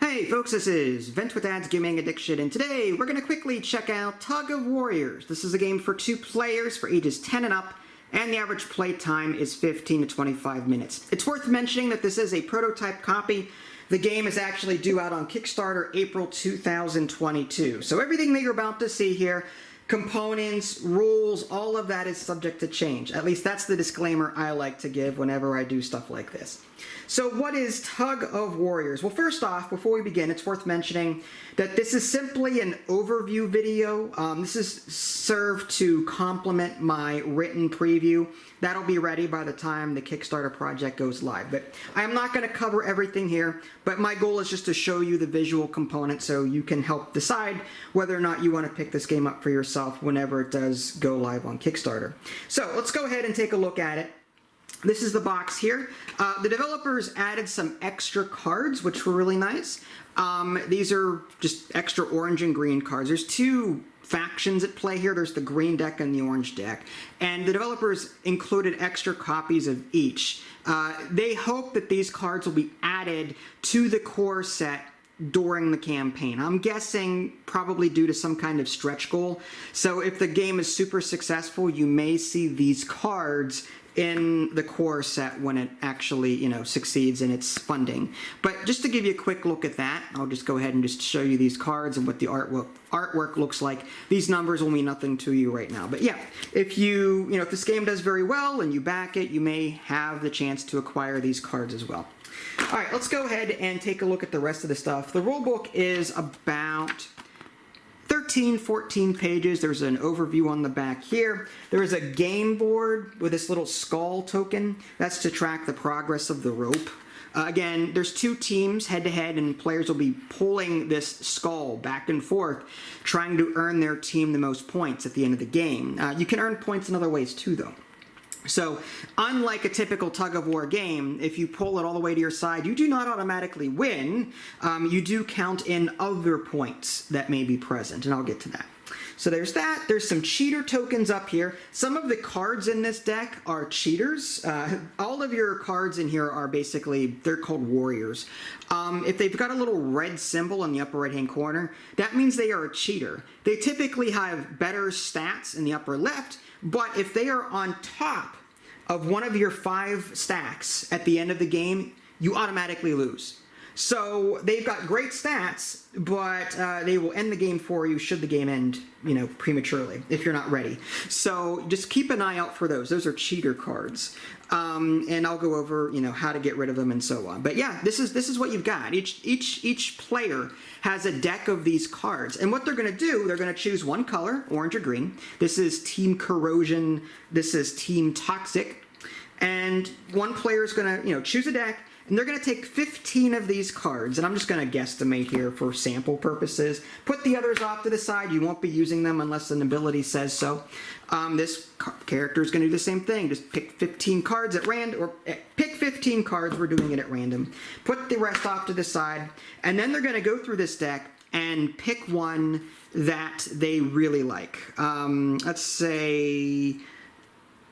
Hey folks, this is Vent with Dad's Gaming Addiction, and today we're going to quickly check out Tug-of-Warriors. This is a game for 2 players for ages 10 and up, and the average play time is 15 to 25 minutes. It's worth mentioning that this is a prototype copy. The game is actually due out on Kickstarter April 2022. So everything that you're about to see here, components, rules, all of that is subject to change. At least that's the disclaimer I like to give whenever I do stuff like this. So what is Tug-of-Warriors? Well, first off, before we begin, it's worth mentioning that this is simply an overview video. This is served to complement my written preview. That'll be ready by the time the Kickstarter project goes live. But I'm not going to cover everything here, but my goal is just to show you the visual component so you can help decide whether or not you want to pick this game up for yourself whenever it does go live on Kickstarter. So let's go ahead and take a look at it. This is the box here. The developers added some extra cards, which were really nice. These are just extra orange and green cards. There's 2 factions at play here. There's the green deck and the orange deck. And the developers included extra copies of each. They hope that these cards will be added to the core set during the campaign. I'm guessing probably due to some kind of stretch goal. So if the game is super successful, you may see these cards in the core set when it actually, succeeds in its funding. But just to give you a quick look at that, I'll just go ahead and just show you these cards and what the artwork looks like. These numbers will mean nothing to you right now. But yeah, if if this game does very well and you back it, you may have the chance to acquire these cards as well. All right, let's go ahead and take a look at the rest of the stuff. The rulebook is about 14 pages. There's an overview on the back here. There is a game board with this little skull token. That's to track the progress of the rope. Again, there's 2 teams head-to-head, and players will be pulling this skull back and forth, trying to earn their team the most points at the end of the game. You can earn points in other ways too, though. So, unlike a typical tug-of-war game, if you pull it all the way to your side, you do not automatically win. You do count in other points that may be present, and I'll get to that. So there's that. There's some cheater tokens up here. Some of the cards in this deck are cheaters. All of your cards in here are basically, they're called warriors. If they've got a little red symbol in the upper right-hand corner, that means they are a cheater. They typically have better stats in the upper left, but if they are on top of one of your 5 stacks at the end of the game, you automatically lose. So they've got great stats, but they will end the game for you should the game end, prematurely, if you're not ready. So just keep an eye out for those. Those are cheater cards. And I'll go over, how to get rid of them and so on. But yeah, this is what you've got. Each player has a deck of these cards. And what they're going to do, they're going to choose one color, orange or green. This is Team Corrosion. This is Team Toxic. And one player is going to, choose a deck. And they're going to take 15 of these cards, and I'm just going to guesstimate here for sample purposes. Put the others off to the side. You won't be using them unless an ability says so. This character is going to do the same thing. Just pick 15 cards at random, or pick 15 cards. We're doing it at random. Put the rest off to the side, and then they're going to go through this deck and pick one that they really like. Let's say,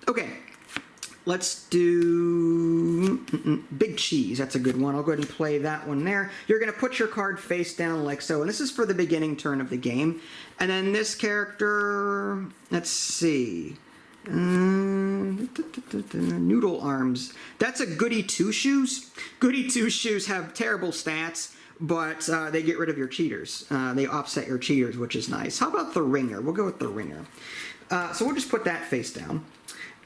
okay. Let's do Big Cheese. That's a good one. I'll go ahead and play that one there. You're going to put your card face down like so. And this is for the beginning turn of the game. And then this character, let's see. Noodle Arms. That's a Goody Two Shoes. Goody Two Shoes have terrible stats, but they get rid of your cheaters. They offset your cheaters, which is nice. How about the Ringer? We'll go with the Ringer. So we'll just put that face down.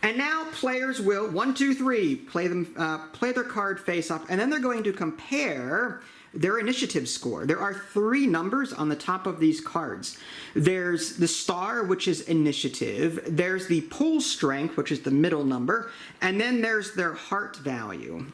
And now players will, 1, 2, 3, play their card face up, and then they're going to compare their initiative score. There are 3 numbers on the top of these cards. There's the star, which is initiative. There's the pull strength, which is the middle number. And then there's their heart value.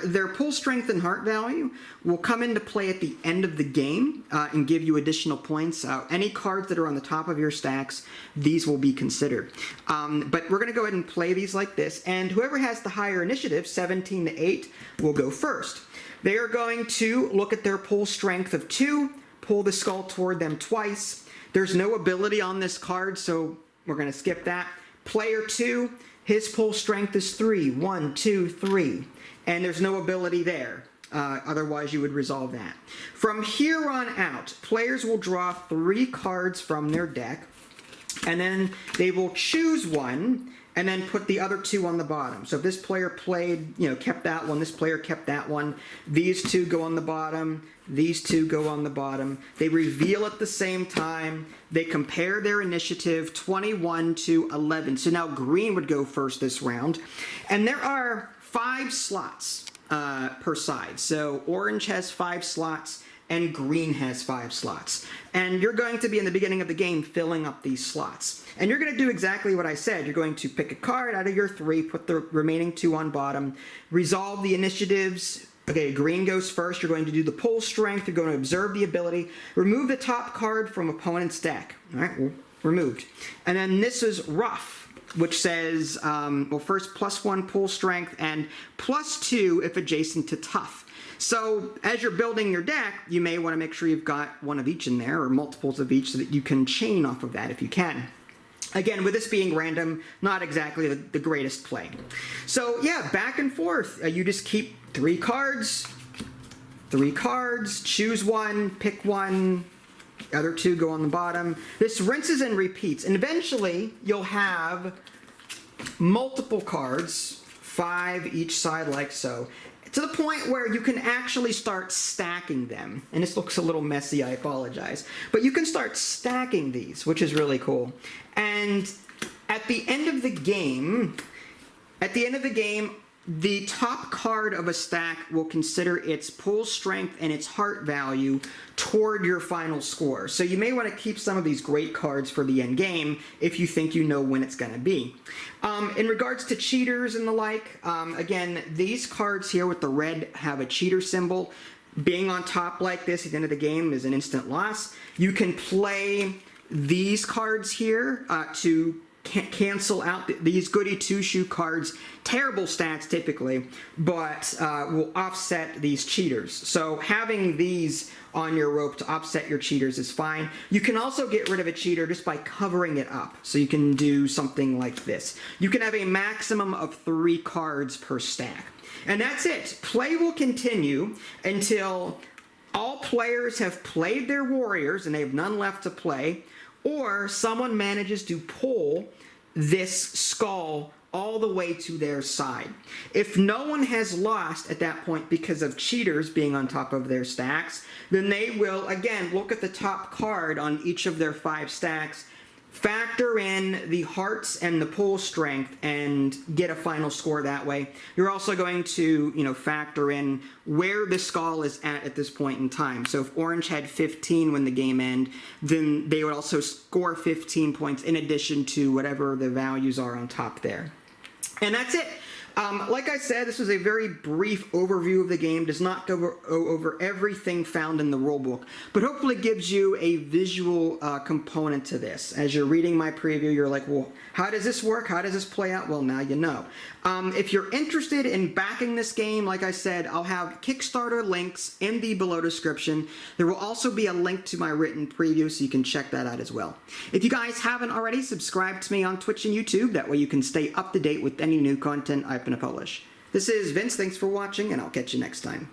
Their pull strength and heart value will come into play at the end of the game and give you additional points. Any cards that are on the top of your stacks, these will be considered. But we're going to go ahead and play these like this. And whoever has the higher initiative, 17 to 8, will go first. They are going to look at their pull strength of 2, pull the skull toward them twice. There's no ability on this card, so we're going to skip that. Player 2, his pull strength is 3. 1, 2, 3. And there's no ability there. Otherwise, you would resolve that. From here on out, players will draw 3 cards from their deck, and then they will choose one and then put the other 2 on the bottom. So if this player played, kept that one, this player kept that one, these 2 go on the bottom, these 2 go on the bottom. They reveal at the same time. They compare their initiative 21 to 11. So now green would go first this round. And there are 5 slots per side. So orange has 5 slots and green has 5 slots. And you're going to be in the beginning of the game filling up these slots. And you're going to do exactly what I said. You're going to pick a card out of your 3, put the remaining 2 on bottom, resolve the initiatives. Okay, green goes first. You're going to do the pull strength. You're going to observe the ability. Remove the top card from opponent's deck. All right, well, removed. And then this is rough, which says, well, first +1 pull strength and +2 if adjacent to tough. So as you're building your deck, you may want to make sure you've got one of each in there or multiples of each so that you can chain off of that if you can. Again, with this being random, not exactly the greatest play. So yeah, back and forth. You just keep 3 cards, choose one, pick one, the other 2 go on the bottom. This rinses and repeats, and eventually you'll have multiple cards, 5 each side like so, to the point where you can actually start stacking them. And this looks a little messy, I apologize. But you can start stacking these, which is really cool. And at the end of the game, the top card of a stack will consider its pull strength and its heart value toward your final score. So you may want to keep some of these great cards for the end game if you think you know when it's going to be. In regards to cheaters and the like, again, these cards here with the red have a cheater symbol. Being on top like this at the end of the game is an instant loss. You can play these cards here to cancel out these goody 2-shoe cards. Terrible stats typically, but will offset these cheaters. So having these on your rope to offset your cheaters is fine. You can also get rid of a cheater just by covering it up. So you can do something like this. You can have a maximum of 3 cards per stack. And that's it. Play will continue until all players have played their warriors and they have none left to play, or someone manages to pull this skull all the way to their side. If no one has lost at that point because of cheaters being on top of their stacks, then they will, again, look at the top card on each of their 5 stacks, factor in the hearts and the pull strength, and get a final score that way. You're also going to, factor in where the skull is at this point in time. So if orange had 15 when the game ended, then they would also score 15 points in addition to whatever the values are on top there. And that's it. Like I said, this was a very brief overview of the game. Does not go over everything found in the rulebook, but hopefully gives you a visual component to this. As you're reading my preview, you're like, well, how does this work? How does this play out? Well, now you know. If you're interested in backing this game, like I said, I'll have Kickstarter links in the below description. There will also be a link to my written preview, so you can check that out as well. If you guys haven't already, subscribe to me on Twitch and YouTube. That way you can stay up to date with any new content I've been to publish. This is Vince. Thanks for watching, and I'll catch you next time.